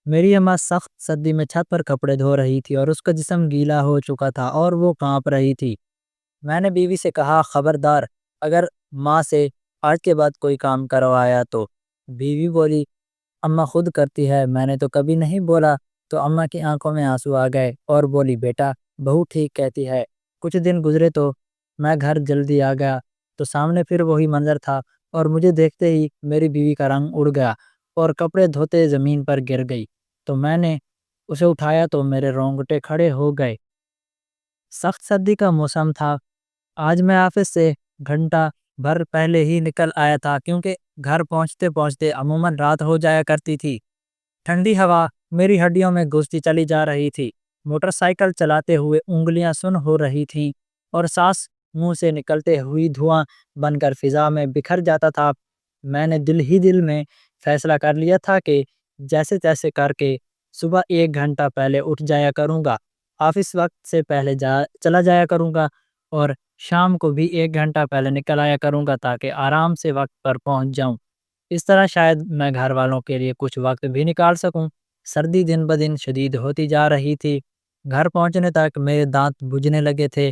میری اماں سخت سردی میں چھت پر کپڑے دھو رہی تھی اور اس کا جسم گیلا ہو چکا تھا اور وہ کانپ رہی تھی۔ میں نے بیوی سے کہا، خبردار اگر ماں سے آج کے بعد کوئی کام کروایا تو۔ بیوی بولی، اماں خود کرتی ہے، میں نے تو کبھی نہیں بولا۔ تو اماں کی آنکھوں میں آنسو آ گئے اور بولی، بیٹا بہو ٹھیک کہتی ہے۔ کچھ دن گزرے تو میں گھر جلدی آ گیا تو سامنے پھر وہی منظر تھا، اور مجھے دیکھتے ہی میری بیوی کا رنگ اڑ گیا اور کپڑے دھوتے زمین پر گر گئی۔ تو میں نے اسے اٹھایا تو میرے رونگٹے کھڑے ہو گئے۔ سخت سردی کا موسم تھا۔ آج میں آفس سے گھنٹہ بھر پہلے ہی نکل آیا تھا، کیونکہ گھر پہنچتے پہنچتے عموماً رات ہو جایا کرتی تھی۔ ٹھنڈی ہوا میری ہڈیوں میں گھستی چلی جا رہی تھی۔ موٹر سائیکل چلاتے ہوئے انگلیاں سن ہو رہی تھیں اور سانس منہ سے نکلتے ہوئی دھواں بن کر فضا میں بکھر جاتا تھا۔ میں نے دل ہی دل میں فیصلہ کر لیا تھا کہ جیسے تیسے کر کے صبح 1 گھنٹہ پہلے اٹھ جایا کروں گا، آفس وقت سے پہلے چلا جایا کروں گا، اور شام کو بھی 1 گھنٹہ پہلے نکل آیا کروں گا تاکہ آرام سے وقت پر پہنچ جاؤں۔ اس طرح شاید میں گھر والوں کے لیے کچھ وقت بھی نکال سکوں۔ سردی دن بدن شدید ہوتی جا رہی تھی۔ گھر پہنچنے تک میرے دانت بجھنے لگے تھے۔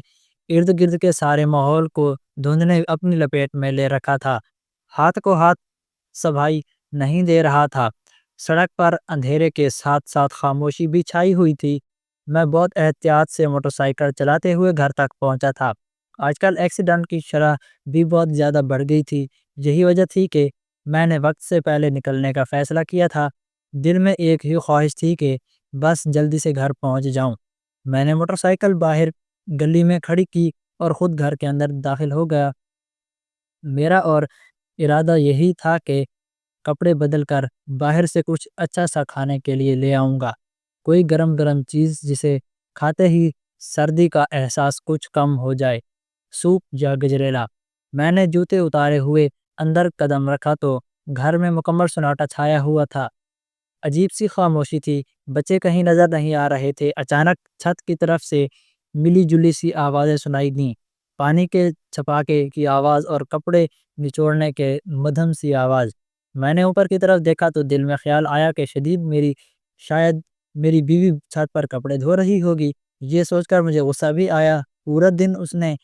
ارد گرد کے سارے ماحول کو دھند نے اپنی لپیٹ میں لے رکھا تھا۔ ہاتھ کو ہاتھ صفائی نہیں دے رہا تھا۔ سڑک پر اندھیرے کے ساتھ ساتھ خاموشی بھی چھائی ہوئی تھی۔ میں بہت احتیاط سے موٹر سائیکل چلاتے ہوئے گھر تک پہنچا تھا۔ آج کل ایکسیڈنٹ کی شرح بھی بہت زیادہ بڑھ گئی تھی۔ یہی وجہ تھی کہ میں نے وقت سے پہلے نکلنے کا فیصلہ کیا تھا۔ دل میں ایک ہی خواہش تھی کہ بس جلدی سے گھر پہنچ جاؤں۔ میں نے موٹر سائیکل باہر گلی میں کھڑی کی اور خود گھر کے اندر داخل ہو گیا۔ میرا اور ارادہ یہی تھا کہ کپڑے بدل کر باہر سے کچھ اچھا سا کھانے کے لیے لے آؤں گا، کوئی گرم گرم چیز جسے کھاتے ہی سردی کا احساس کچھ کم ہو جائے، سوپ یا گجریلا۔ میں نے جوتے اتارے ہوئے اندر قدم رکھا تو گھر میں مکمل سناٹا چھایا ہوا تھا۔ عجیب سی خاموشی تھی، بچے کہیں نظر نہیں آ رہے تھے۔ اچانک چھت کی طرف سے ملی جلی سی آوازیں سنائی دیں، پانی کے چھپاکے کی آواز اور کپڑے نچوڑنے کے مدھم سی آواز۔ میں نے اوپر کی طرف دیکھا تو دل میں خیال آیا کہ شاید میری بیوی چھت پر کپڑے دھو رہی ہوگی۔ یہ سوچ کر مجھے غصہ بھی آیا۔ پورا دن اس نے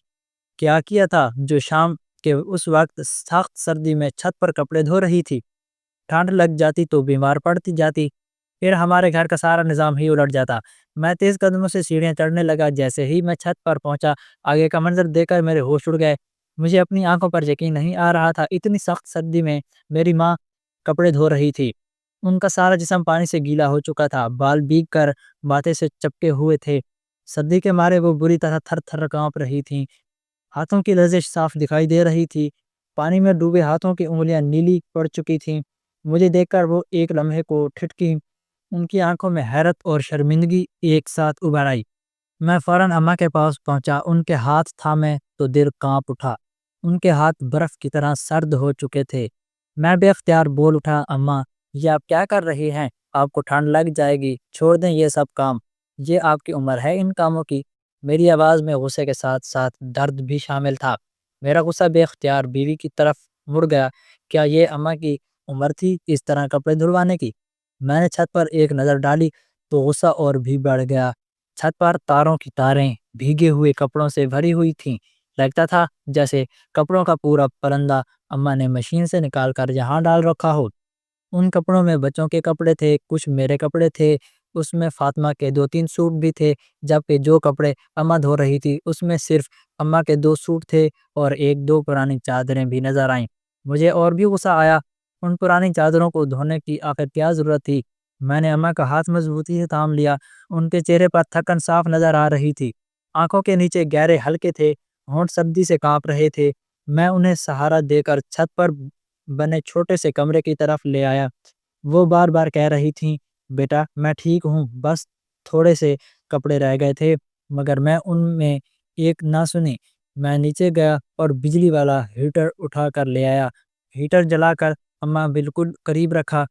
کیا کیا تھا جو شام کے اس وقت سخت سردی میں چھت پر کپڑے دھو رہی تھی؟ ٹھنڈ لگ جاتی تو بیمار پڑتی جاتی، پھر ہمارے گھر کا سارا نظام ہی الٹ جاتا۔ میں تیز قدموں سے سیڑھیاں چڑھنے لگا۔ جیسے ہی میں چھت پر پہنچا، آگے کا منظر دیکھ کر میرے ہوش اڑ گئے۔ مجھے اپنی آنکھوں پر یقین نہیں آ رہا تھا۔ اتنی سخت سردی میں میری ماں کپڑے دھو رہی تھی۔ ان کا سارا جسم پانی سے گیلا ہو چکا تھا، بال بھیگ کر ماتھے سے چپکے ہوئے تھے۔ سردی کے مارے وہ بری طرح تھر تھر کانپ رہی تھیں۔ ہاتھوں کی لرزش صاف دکھائی دے رہی تھی۔ پانی میں ڈوبے ہاتھوں کی انگلیاں نیلی پڑ چکی تھیں۔ مجھے دیکھ کر وہ ایک لمحے کو ٹھٹکی۔ ان کی آنکھوں میں حیرت اور شرمندگی ایک ساتھ ابھر آئی۔ میں فوراً اماں کے پاس پہنچا، ان کے ہاتھ تھامے تو دل کانپ اٹھا۔ ان کے ہاتھ برف کی طرح سرد ہو چکے تھے۔ میں بے اختیار بول اٹھا، اماں یہ آپ کیا کر رہی ہیں؟ آپ کو ٹھنڈ لگ جائے گی، چھوڑ دیں یہ سب کام، یہ آپ کی عمر ہے ان کاموں کی۔ میری آواز میں غصے کے ساتھ ساتھ درد بھی شامل تھا۔ میرا غصہ بے اختیار بیوی کی طرف مڑ گیا۔ کیا یہ اماں کی عمر تھی اس طرح کپڑے دھلوانے کی؟ میں نے چھت پر ایک نظر ڈالی تو غصہ اور بھی بڑھ گیا۔ چھت پر تاروں کی تاریں بھیگے ہوئے کپڑوں سے بھری ہوئی تھیں۔ لگتا تھا جیسے کپڑوں کا پورا پرندہ اماں نے مشین سے نکال کر یہاں ڈال رکھا ہو۔ ان کپڑوں میں بچوں کے کپڑے تھے، کچھ میرے کپڑے تھے، اس میں فاطمہ کے 2-3 سوٹ بھی تھے، جبکہ جو کپڑے اماں دھو رہی تھی اس میں صرف اماں کے 2 سوٹ تھے اور 1-2 پرانی چادریں بھی نظر آئیں۔ مجھے اور بھی غصہ آیا۔ ان پرانی چادروں کو دھونے کی آخر کیا ضرورت تھی؟ میں نے اماں کا ہاتھ مضبوطی سے تھام لیا۔ ان کے چہرے پر تھکن صاف نظر آ رہی تھی، آنکھوں کے نیچے گہرے ہلکے تھے، ہونٹ سردی سے کانپ رہے تھے۔ میں انہیں سہارا دے کر چھت پر بنے چھوٹے سے کمرے کی طرف لے آیا۔ وہ بار بار کہہ رہی تھیں، بیٹا میں ٹھیک ہوں، بس تھوڑے سے کپڑے رہ گئے تھے، مگر میں ان میں ایک نہ سنی۔ میں نیچے گیا اور بجلی والا ہیٹر اٹھا کر لے آیا۔ ہیٹر جلا کر اماں بالکل قریب رکھا۔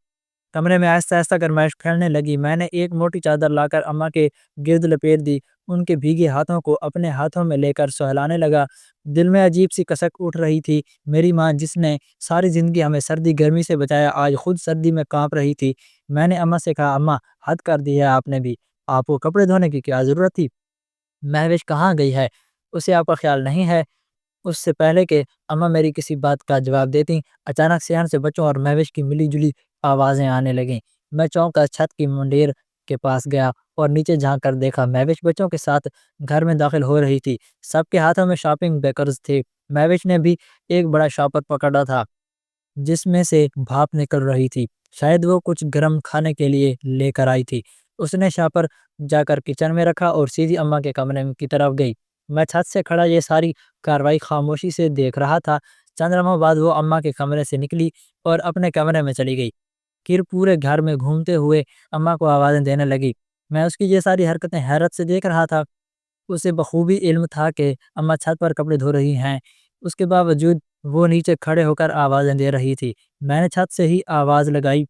کمرے میں آہستہ آہستہ گرمائش پھیلنے لگی۔ میں نے ایک موٹی چادر لا کر اماں کے گرد لپیٹ دی ان کے بھیگے ہاتھوں کو اپنے ہاتھوں میں لے کر سہلانے لگا۔ دل میں عجیب سی کسک اٹھ رہی تھی۔ میری ماں جس نے ساری زندگی ہمیں سردی گرمی سے بچایا، آج خود سردی میں کانپ رہی تھی۔ میں نے اماں سے کہا، اماں حد کر دی ہے آپ نے بھی، آپ کو کپڑے دھونے کی کیا ضرورت تھی؟ مہوش کہاں گئی ہے؟ اسے آپ کا خیال نہیں ہے؟ اس سے پہلے کہ اماں میری کسی بات کا جواب دیتی، اچانک صحن سے بچوں اور مہوش کی ملی جلی آوازیں آنے لگیں۔ میں چونک کر چھت کی منڈیر کے پاس گیا اور نیچے جھانک کر دیکھا مہوش بچوں کے ساتھ گھر میں داخل ہو رہی تھی۔ سب کے ہاتھوں میں شاپنگ بیگز تھے۔ مہوش نے بھی ایک بڑا شاپر پکڑا تھا جس میں سے بھاپ نکل رہی تھی، شاید وہ کچھ گرم کھانے کے لیے لے کر آئی تھی۔ اس نے شاپر جا کر کچن میں رکھا اور سیدھی اماں کے کمرے کی طرف گئی۔ میں چھت سے کھڑا یہ ساری کاروائی خاموشی سے دیکھ رہا تھا۔ چند لمحوں بعد وہ اماں کے کمرے سے نکلی اور اپنے کمرے میں چلی گئی۔ پھر پورے گھر میں گھومتے ہوئے اماں کو آوازیں دینے لگی۔ میں اس کی یہ ساری حرکتیں حیرت سے دیکھ رہا تھا۔ اسے بخوبی علم تھا کہ اماں چھت پر کپڑے دھو رہی ہیں، اس کے باوجود وہ نیچے کھڑے ہو کر آوازیں دے رہی تھی۔ میں نے چھت سے ہی آواز لگائی۔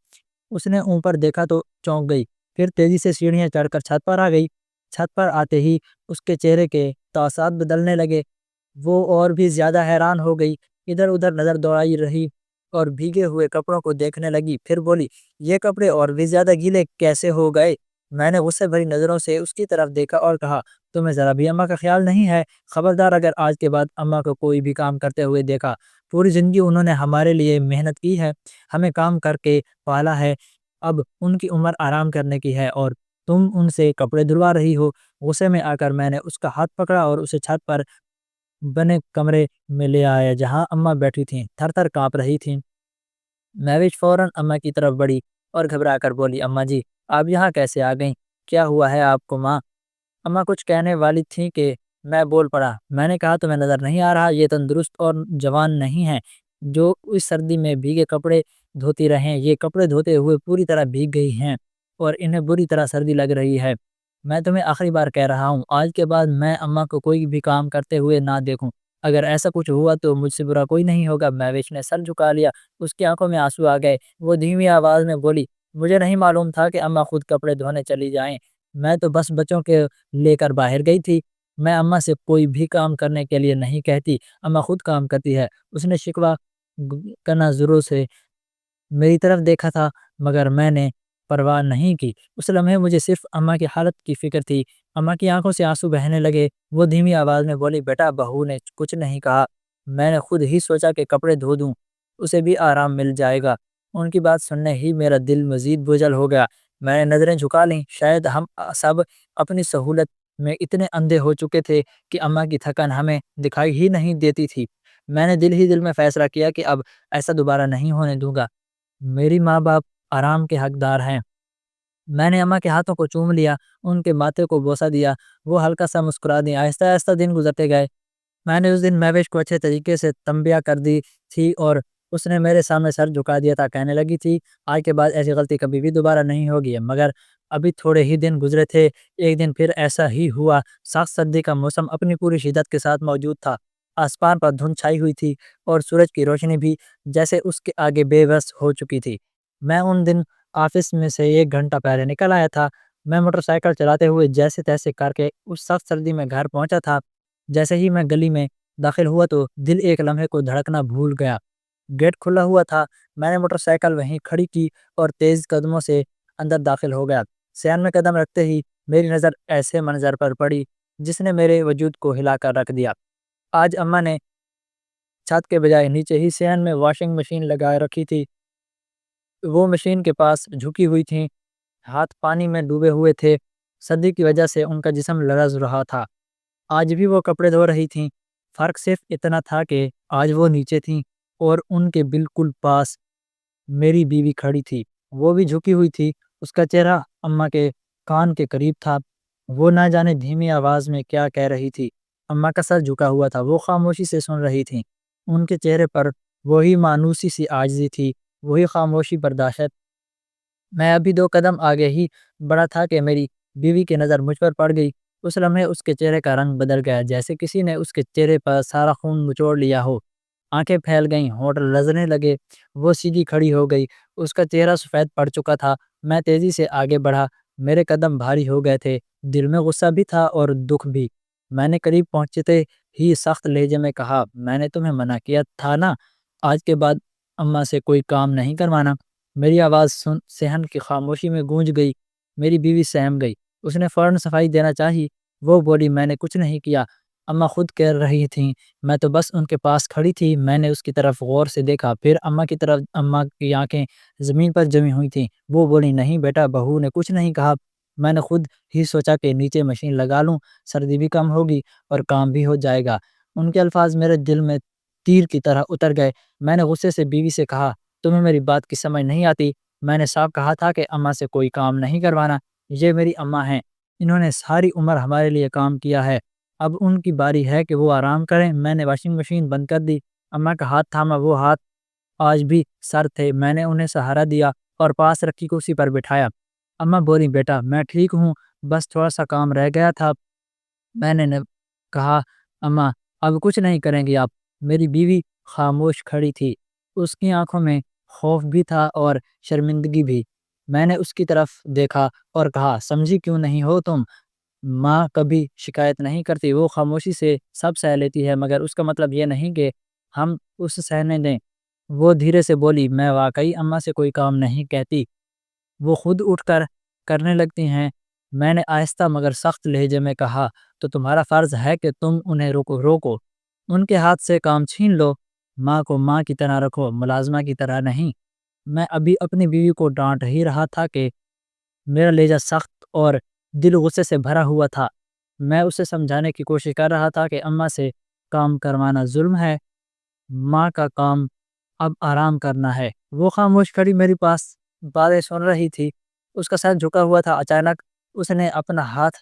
اس نے اوپر دیکھا تو چونک گئی، پھر تیزی سے سیڑھیاں چڑھ کر چھت پر آ گئی۔ چھت پر آتے ہی اس کے چہرے کے تاثرات بدلنے لگے۔ وہ اور بھی زیادہ حیران ہو گئی، ادھر ادھر نظر دوڑائی رہی اور بھیگے ہوئے کپڑوں کو دیکھنے لگی۔ پھر بولی، یہ کپڑے اور بھی زیادہ گیلے کیسے ہو گئے؟ میں نے غصے بھری نظروں سے اس کی طرف دیکھا اور کہا، تمہیں ذرا بھی اماں کا خیال نہیں ہے؟ خبردار اگر آج کے بعد اماں کو کوئی بھی کام کرتے ہوئے دیکھا۔ پوری زندگی انہوں نے ہمارے لیے محنت کی ہے، ہمیں کام کر کے پالا ہے، اب ان کی عمر آرام کرنے کی ہے اور تم ان سے کپڑے دھلوا رہی ہو۔ غصے میں آ کر میں نے اس کا ہاتھ پکڑا اور اسے چھت پر بنے کمرے میں لے آیا جہاں اماں بیٹھی تھیں، تھر تھر کانپ رہی تھیں۔ مہوش فوراً اماں کی طرف بڑھی اور گھبرا کر بولی، اماں جی آپ یہاں کیسے آ گئیں؟ کیا ہوا ہے آپ کو ماں؟ اماں کچھ کہنے والی تھی کہ میں بول پڑا۔ میں نے کہا، تمہیں نظر نہیں آ رہا یہ تندرست اور جوان نہیں ہے جو اس سردی میں بھیگے کپڑے دھوتی رہیں؟ یہ کپڑے دھوتے ہوئے پوری طرح بھیگ گئی ہیں اور انہیں بری طرح سردی لگ رہی ہے۔ میں تمہیں آخری بار کہہ رہا ہوں، آج کے بعد میں اماں کو کوئی بھی کام کرتے ہوئے نہ دیکھوں۔ اگر ایسا کچھ ہوا تو مجھ سے برا کوئی نہیں ہوگا۔ مہوش نے سر جھکا لیا، اس کی آنکھوں میں آنسو آ گئے۔ وہ دھیمی آواز میں بولی، مجھے نہیں معلوم تھا کہ اماں خود کپڑے دھونے چلی جائیں، میں تو بس بچوں کے لے کر باہر گئی تھی۔ میں اماں سے کوئی بھی کام کرنے کے لیے نہیں کہتی، اماں خود کام کرتی ہے۔ اس نے شکوہ کرنا ضرور سے میری طرف دیکھا تھا مگر میں نے پرواہ نہیں کی۔ اس لمحے مجھے صرف اماں کی حالت کی فکر تھی۔ اماں کی آنکھوں سے آنسو بہنے لگے۔ وہ دھیمی آواز میں بولی، بیٹا بہو نے کچھ نہیں کہا، میں نے خود ہی سوچا کہ کپڑے دھو دوں، اسے بھی آرام مل جائے گا۔ ان کی بات سننے ہی میرا دل مزید بوجھل ہو گیا۔ میں نے نظریں جھکا لیں، شاید ہم سب اپنی سہولت میں اتنے اندھے ہو چکے تھے کہ اماں کی تھکن ہمیں دکھائی ہی نہیں دیتی تھی۔ میں نے دل ہی دل میں فیصلہ کیا کہ اب ایسا دوبارہ نہیں ہونے دوں گا۔ میری ماں باپ آرام کے حقدار ہیں۔ میں نے اماں کے ہاتھوں کو چوم لیا، ان کے ماتھے کو بوسہ دیا، وہ ہلکا سا مسکرا دی۔ آہستہ آہستہ دن گزرتے گئے۔ میں نے اس دن مہوش کو اچھے طریقے سے تنبیہ کر دی تھی اور اس نے میرے سامنے سر جھکا دیا تھا۔ کہنے لگی تھی، آج کے بعد ایسی غلطی کبھی بھی دوبارہ نہیں ہوگی۔ مگر ابھی تھوڑے ہی دن گزرے تھے، ایک دن پھر ایسا ہی ہوا۔ سخت سردی کا موسم اپنی پوری شدت کے ساتھ موجود تھا۔ آسمان پر دھند چھائی ہوئی تھی اور سورج کی روشنی بھی جیسے اس کے آگے بے بس ہو چکی تھی۔ میں ان دن آفس میں سے 1 گھنٹہ پہلے نکل آیا تھا۔ میں موٹر سائیکل چلاتے ہوئے جیسے تیسے کر کے اس سخت سردی میں گھر پہنچا تھا۔ جیسے ہی میں گلی میں داخل ہوا تو دل ایک لمحے کو دھڑکنا بھول گیا۔ گیٹ کھلا ہوا تھا۔ میں نے موٹر سائیکل وہیں کھڑی کی اور تیز قدموں سے اندر داخل ہو گیا۔ صحن میں قدم رکھتے ہی میری نظر ایسے منظر پر پڑی جس نے میرے وجود کو ہلا کر رکھ دیا۔ آج اماں نے چھت کے بجائے نیچے ہی صحن میں واشنگ مشین لگا رکھی تھی۔ وہ مشین کے پاس جھکی ہوئی تھیں، ہاتھ پانی میں ڈوبے ہوئے تھے۔ سردی کی وجہ سے ان کا جسم لرز رہا تھا۔ آج بھی وہ کپڑے دھو رہی تھیں، فرق صرف اتنا تھا کہ آج وہ نیچے تھیں اور ان کے بالکل پاس میری بیوی کھڑی تھی۔ وہ بھی جھکی ہوئی تھی، اس کا چہرہ اماں کے کان کے قریب تھا۔ وہ نہ جانے دھیمی آواز میں کیا کہہ رہی تھی۔ اماں کا سر جھکا ہوا تھا، وہ خاموشی سے سن رہی تھیں۔ ان کے چہرے پر وہی مانوسی سی عاجزی تھی، وہی خاموشی برداشت۔ میں ابھی 2 قدم آگے ہی بڑھا تھا کہ میری بیوی کی نظر مجھ پر پڑ گئی۔ اس لمحے اس کے چہرے کا رنگ بدل گیا، جیسے کسی نے اس کے چہرے پر سارا خون نچوڑ لیا ہو۔ آنکھیں پھیل گئیں، ہونٹ لرزنے لگے۔ وہ سیدھی کھڑی ہو گئی، اس کا چہرہ سفید پڑ چکا تھا۔ میں تیزی سے آگے بڑھا، میرے قدم بھاری ہو گئے تھے۔ دل میں غصہ بھی تھا اور دکھ بھی۔ میں نے قریب پہنچتے ہی سخت لہجے میں کہا، میں نے تمہیں منع کیا تھا نا، آج کے بعد اماں سے کوئی کام نہیں کروانا۔ میری آواز صحن کی خاموشی میں گونج گئی۔ میری بیوی سہم گئی۔ اس نے فوراً صفائی دینا چاہی۔ وہ بولی، میں نے کچھ نہیں کیا، اماں خود کہہ رہی تھیں، میں تو بس ان کے پاس کھڑی تھی۔ میں نے اس کی طرف غور سے دیکھا، پھر اماں کی طرف۔ اماں کی آنکھیں زمین پر جمی ہوئی تھیں۔ وہ بولی، نہیں بیٹا، بہو نے کچھ نہیں کہا۔ میں نے خود ہی سوچا کہ نیچے مشین لگا لوں، سردی بھی کم ہوگی اور کام بھی ہو جائے گا۔ ان کے الفاظ میرے دل میں تیر کی طرح اتر گئے۔ میں نے غصے سے بیوی سے کہا، تمہیں میری بات کی سمجھ نہیں آتی؟ میں نے صاف کہا تھا کہ اماں سے کوئی کام نہیں کروانا۔ یہ میری اماں ہیں، انہوں نے ساری عمر ہمارے لیے کام کیا ہے، اب ان کی باری ہے کہ وہ آرام کریں۔ میں نے واشنگ مشین بند کر دی۔ اماں کا ہاتھ تھاما، وہ ہاتھ آج بھی سر تھے۔ میں نے انہیں سہارا دیا اور پاس رکھی کرسی پر بٹھایا۔ اماں بولی، بیٹا میں ٹھیک ہوں، بس تھوڑا سا کام رہ گیا تھا۔ میں نے کہا، اماں اب کچھ نہیں کریں گی آپ؟ میری بیوی خاموش کھڑی تھی، اس کی آنکھوں میں خوف بھی تھا اور شرمندگی بھی۔ میں نے اس کی طرف دیکھا اور کہا، سمجھی کیوں نہیں ہو تم؟ ماں کبھی شکایت نہیں کرتی، وہ خاموشی سے سب سہ لیتی ہے، مگر اس کا مطلب یہ نہیں کہ ہم اس سہنے دیں۔ وہ دھیرے سے بولی، میں واقعی اماں سے کوئی کام نہیں کہتی، وہ خود اٹھ کر کرنے لگتی ہیں۔ میں نے آہستہ مگر سخت لہجے میں کہا، تو تمہارا فرض ہے کہ تم انہیں روکو، ان کے ہاتھ سے کام چھین لو، ماں کو ماں کی طرح رکھو، ملازمہ کی طرح نہیں۔ میں ابھی اپنی بیوی کو ڈانٹ ہی رہا تھا کہ میرا لہجہ سخت اور دل غصے سے بھرا ہوا تھا۔ میں اسے سمجھانے کی کوشش کر رہا تھا کہ اماں سے کام کروانا ظلم ہے، ماں کا کام اب آرام کرنا ہے۔ وہ خاموش کھڑی میری پاس باتیں سن رہی تھی، اس کا سر جھکا ہوا تھا۔ اچانک اس نے اپنا ہاتھ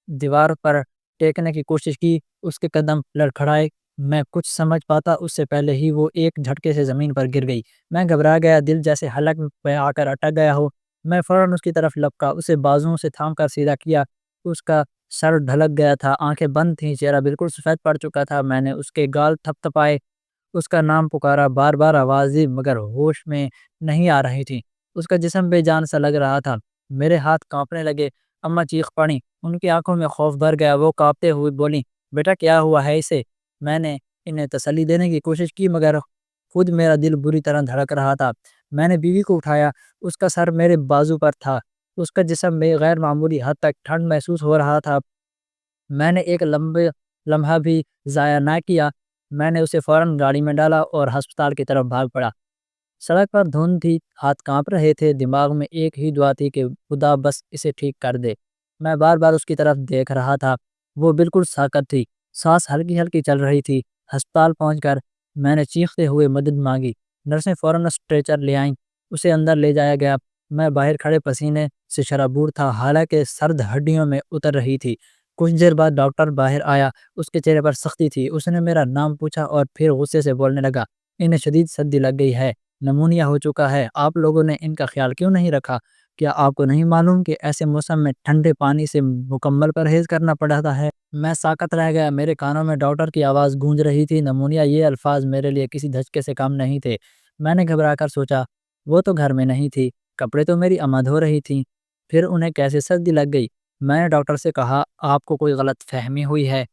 دیوار پر ٹیکنے کی کوشش کی، اس کے قدم لڑکھڑائے۔ میں کچھ سمجھ پاتا اس سے پہلے ہی وہ ایک جھٹکے سے زمین پر گر گئی۔ میں گھبرا گیا، دل جیسے حلق میں آ کر اٹک گیا ہو۔ میں فوراً اس کی طرف لپکا، اسے بازوؤں سے تھام کر سیدھا کیا۔ اس کا سر ڈھلک گیا تھا، آنکھیں بند تھیں، چہرہ بالکل سفید پڑ چکا تھا۔ میں نے اس کے گال تھپ تھپائے، اس کا نام پکارا، بار بار آواز دی، مگر ہوش میں نہیں آ رہی تھی۔ اس کا جسم بے جان سا لگ رہا تھا۔ میرے ہاتھ کانپنے لگے۔ اماں چیخ پڑی، ان کی آنکھوں میں خوف بھر گیا۔ وہ کانپتے ہوئے بولی، بیٹا کیا ہوا ہے اسے؟ میں نے انہیں تسلی دینے کی کوشش کی، مگر خود میرا دل بری طرح دھڑک رہا تھا۔ میں نے بیوی کو اٹھایا، اس کا سر میرے بازو پر تھا، اس کا جسم میں غیر معمولی حد تک ٹھنڈ محسوس ہو رہا تھا۔ میں نے ایک لمحہ بھی ضائع نہ کیا، میں نے اسے فوراً گاڑی میں ڈالا اور ہسپتال کی طرف بھاگ پڑا۔ سڑک پر دھند تھی، ہاتھ کانپ رہے تھے، دماغ میں ایک ہی دعا تھی کہ خدا بس اسے ٹھیک کر دے۔ میں بار بار اس کی طرف دیکھ رہا تھا، وہ بالکل ساکت تھی، سانس ہلکی ہلکی چل رہی تھی۔ ہسپتال پہنچ کر میں نے چیختے ہوئے مدد مانگی، نرسیں فوراً اسٹریچر لے آئیں، اسے اندر لے جایا گیا۔ میں باہر کھڑے پسینے سے شرابور تھا، حالانکہ سرد ہڈیوں میں اتر رہی تھی۔ کچھ دیر بعد ڈاکٹر باہر آیا، اس کے چہرے پر سختی تھی۔ اس نے میرا نام پوچھا اور پھر غصے سے بولنے لگا، انہیں شدید سردی لگ گئی ہے، نمونیا ہو چکا ہے، آپ لوگوں نے ان کا خیال کیوں نہیں رکھا؟ کیا آپ کو نہیں معلوم کہ ایسے موسم میں ٹھنڈے پانی سے مکمل پرہیز کرنا پڑتا ہے؟ میں ساکت رہ گیا، میرے کانوں میں ڈاکٹر کی آواز گونج رہی تھی، نمونیا، یہ الفاظ میرے لیے کسی دھچکے سے کم نہیں تھے۔ میں نے گھبرا کر سوچا، وہ تو گھر میں نہیں تھی، کپڑے تو میری اماں دھو رہی تھیں، پھر انہیں کیسے سردی لگ گئی؟ میں نے ڈاکٹر سے کہا، آپ کو کوئی غلط فہمی ہوئی ہے،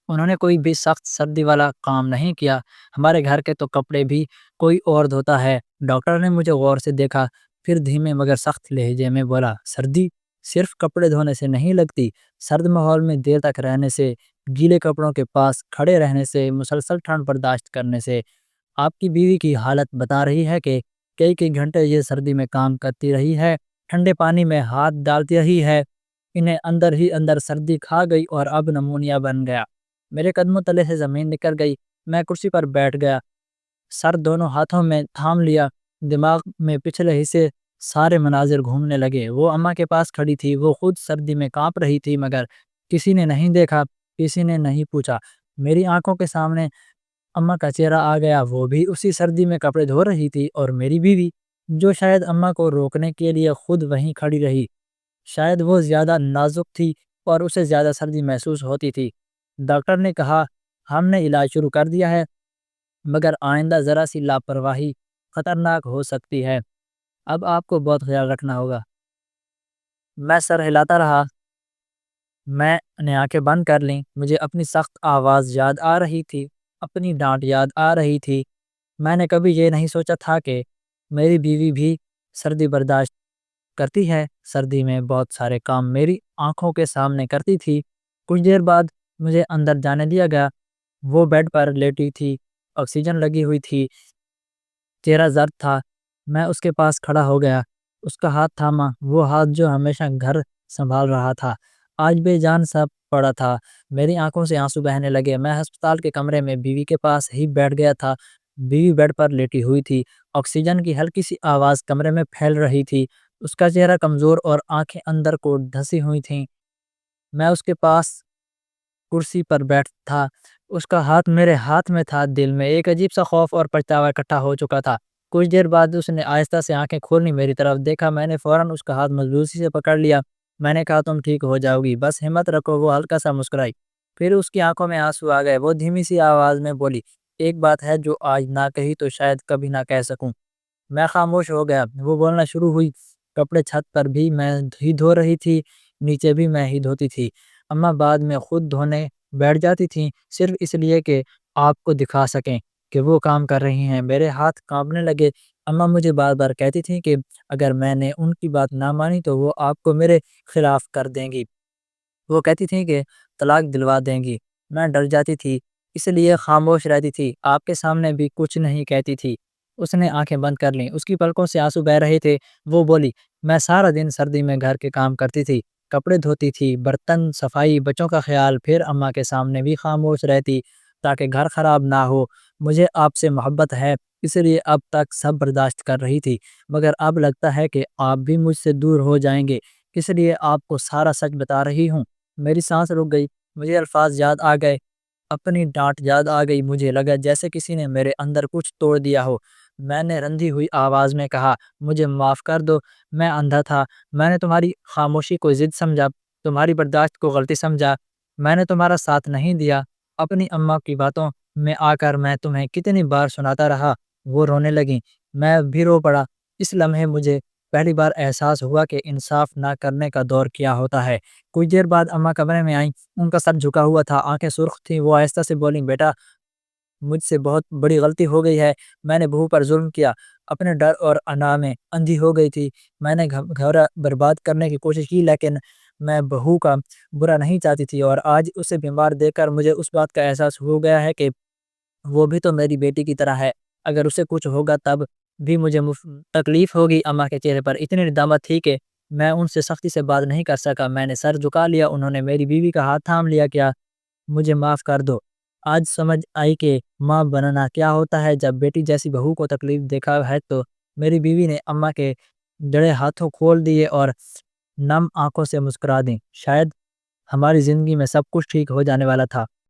انہوں نے کوئی بھی سخت سردی والا کام نہیں کیا، ہمارے گھر کے تو کپڑے بھی کوئی اور دھوتا ہے۔ ڈاکٹر نے مجھے غور سے دیکھا، پھر دھیمے مگر سخت لہجے میں بولا، سردی صرف کپڑے دھونے سے نہیں لگتی، سرد ماحول میں دیر تک رہنے سے، گیلے کپڑوں کے پاس کھڑے رہنے سے، مسلسل ٹھنڈ برداشت کرنے سے۔ آپ کی بیوی کی حالت بتا رہی ہے کہ کئی گھنٹے یہ سردی میں کام کرتی رہی ہے، ٹھنڈے پانی میں ہاتھ ڈالتی رہی ہے، انہیں اندر ہی اندر سردی کھا گئی اور اب نمونیا بن گیا۔ میرے قدموں تلے سے زمین نکل گئی، میں کرسی پر بیٹھ گیا، سر دونوں ہاتھوں میں تھام لیا، دماغ میں پچھلے حصے سارے مناظر گھومنے لگے۔ وہ اماں کے پاس کھڑی تھی، وہ خود سردی میں کانپ رہی تھی، مگر کسی نے نہیں دیکھا، کسی نے نہیں پوچھا۔ میری آنکھوں کے سامنے اماں کا چہرہ آ گیا، وہ بھی اسی سردی میں کپڑے دھو رہی تھی، اور میری بیوی جو شاید اماں کو روکنے کے لیے خود وہیں کھڑی رہی۔ شاید وہ زیادہ نازک تھی اور اسے زیادہ سردی محسوس ہوتی تھی۔ ڈاکٹر نے کہا، ہم نے علاج شروع کر دیا ہے، مگر آئندہ ذرا سی لاپرواہی خطرناک ہو سکتی ہے، اب آپ کو بہت خیال رکھنا ہوگا۔ میں سر ہلاتا رہا، میں نے آنکھیں بند کر لیں، مجھے اپنی سخت آواز یاد آ رہی تھی، اپنی ڈانٹ یاد آ رہی تھی۔ میں نے کبھی یہ نہیں سوچا تھا کہ میری بیوی بھی سردی برداشت کرتی ہے۔ سردی میں بہت سارے کام میری آنکھوں کے سامنے کرتی تھی۔ کچھ دیر بعد مجھے اندر جانے دیا گیا۔ وہ بیڈ پر لیٹی تھی، آکسیجن لگی ہوئی تھی، چہرہ زرد تھا۔ میں اس کے پاس کھڑا ہو گیا، اس کا ہاتھ تھاما، وہ ہاتھ جو ہمیشہ گھر سنبھال رہا تھا، آج بے جان سا پڑا تھا۔ میری آنکھوں سے آنسو بہنے لگے۔ میں ہسپتال کے کمرے میں بیوی کے پاس ہی بیٹھ گیا تھا۔ بیوی بیڈ پر لیٹی ہوئی تھی، آکسیجن کی ہلکی سی آواز کمرے میں پھیل رہی تھی۔ اس کا چہرہ کمزور اور آنکھیں اندر کو دھسی ہوئی تھیں۔ میں اس کے پاس کرسی پر بیٹھ تھا، اس کا ہاتھ میرے ہاتھ میں تھا۔ دل میں ایک عجیب سا خوف اور پچھتاوا اکٹھا ہو چکا تھا۔ کچھ دیر بعد اس نے آہستہ سے آنکھیں کھولی، میری طرف دیکھا۔ میں نے فوراً اس کا ہاتھ مضبوطی سے پکڑ لیا۔ میں نے کہا، تم ٹھیک ہو جاؤ گی، بس ہمت رکھو۔ وہ ہلکا سا مسکرائی، پھر اس کی آنکھوں میں آنسو آ گئے۔ وہ دھیمی سی آواز میں بولی، ایک بات ہے جو آج نہ کہی تو شاید کبھی نہ کہہ سکوں۔ میں خاموش ہو گیا۔ وہ بولنا شروع ہوئی، کپڑے چھت پر بھی میں ہی دھو رہی تھی، نیچے بھی میں ہی دھوتی تھی۔ اماں بعد میں خود دھونے بیٹھ جاتی تھیں، صرف اس لیے کہ آپ کو دکھا سکیں کہ وہ کام کر رہی ہیں۔ میرے ہاتھ کانپنے لگے۔ اماں مجھے بار بار کہتی تھیں کہ اگر میں نے ان کی بات نہ مانی تو وہ آپ کو میرے خلاف کر دیں گی۔ وہ کہتی تھیں کہ طلاق دلوا دیں گی۔ میں ڈر جاتی تھی، اس لیے خاموش رہتی تھی، آپ کے سامنے بھی کچھ نہیں کہتی تھی۔ اس نے آنکھیں بند کر لیں، اس کی پلکوں سے آنسو بہہ رہے تھے۔ وہ بولی، میں سارا دن سردی میں گھر کے کام کرتی تھی، کپڑے دھوتی تھی، برتن صفائی، بچوں کا خیال، پھر اماں کے سامنے بھی خاموش رہتی تاکہ گھر خراب نہ ہو۔ مجھے آپ سے محبت ہے، اس لیے اب تک سب برداشت کر رہی تھی، مگر اب لگتا ہے کہ آپ بھی مجھ سے دور ہو جائیں گے، اس لیے آپ کو سارا سچ بتا رہی ہوں۔ میری سانس رک گئی، مجھے الفاظ یاد آ گئے، اپنی ڈانٹ یاد آ گئی۔ مجھے لگا جیسے کسی نے میرے اندر کچھ توڑ دیا ہو۔ میں نے رندھی ہوئی آواز میں کہا، مجھے معاف کر دو، میں اندھا تھا، میں نے تمہاری خاموشی کو ضد سمجھا، تمہاری برداشت کو غلطی سمجھا، میں نے تمہارا ساتھ نہیں دیا۔ اپنی اماں کی باتوں میں آ کر میں تمہیں کتنی بار سناتا رہا۔ وہ رونے لگیں، میں بھی رو پڑا۔ اس لمحے مجھے پہلی بار احساس ہوا کہ انصاف نہ کرنے کا دور کیا ہوتا ہے۔ کچھ دیر بعد اماں کمرے میں آئیں، ان کا سر جھکا ہوا تھا، آنکھیں سرخ تھیں۔ وہ آہستہ سے بولیں، بیٹا مجھ سے بہت بڑی غلطی ہو گئی ہے، میں نے بہو پر ظلم کیا، اپنے ڈر اور انا میں اندھی ہو گئی تھی، میں نے گھر برباد کرنے کی کوشش کی، لیکن میں بہو کا برا نہیں چاہتی تھی، اور آج اسے بیمار دیکھ کر مجھے اس بات کا احساس ہو گیا ہے کہ وہ بھی تو میری بیٹی کی طرح ہے، اگر اسے کچھ ہوگا تب بھی مجھے تکلیف ہوگی۔ اماں کے چہرے پر اتنی ندامت تھی کہ میں ان سے سختی سے بات نہیں کر سکا۔ میں نے سر جھکا لیا، انہوں نے میری بیوی کا ہاتھ تھام لیا، کیا مجھے معاف کر دو۔ آج سمجھ آئی کہ ماں بننا کیا ہوتا ہے۔ جب بیٹی جیسی بہو کو تکلیف دیکھا ہے تو میری بیوی نے اماں کے جڑے ہاتھوں کھول دیے اور نم آنکھوں سے مسکرا دیں۔ شاید ہماری زندگی میں سب کچھ ٹھیک ہو جانے والا تھا،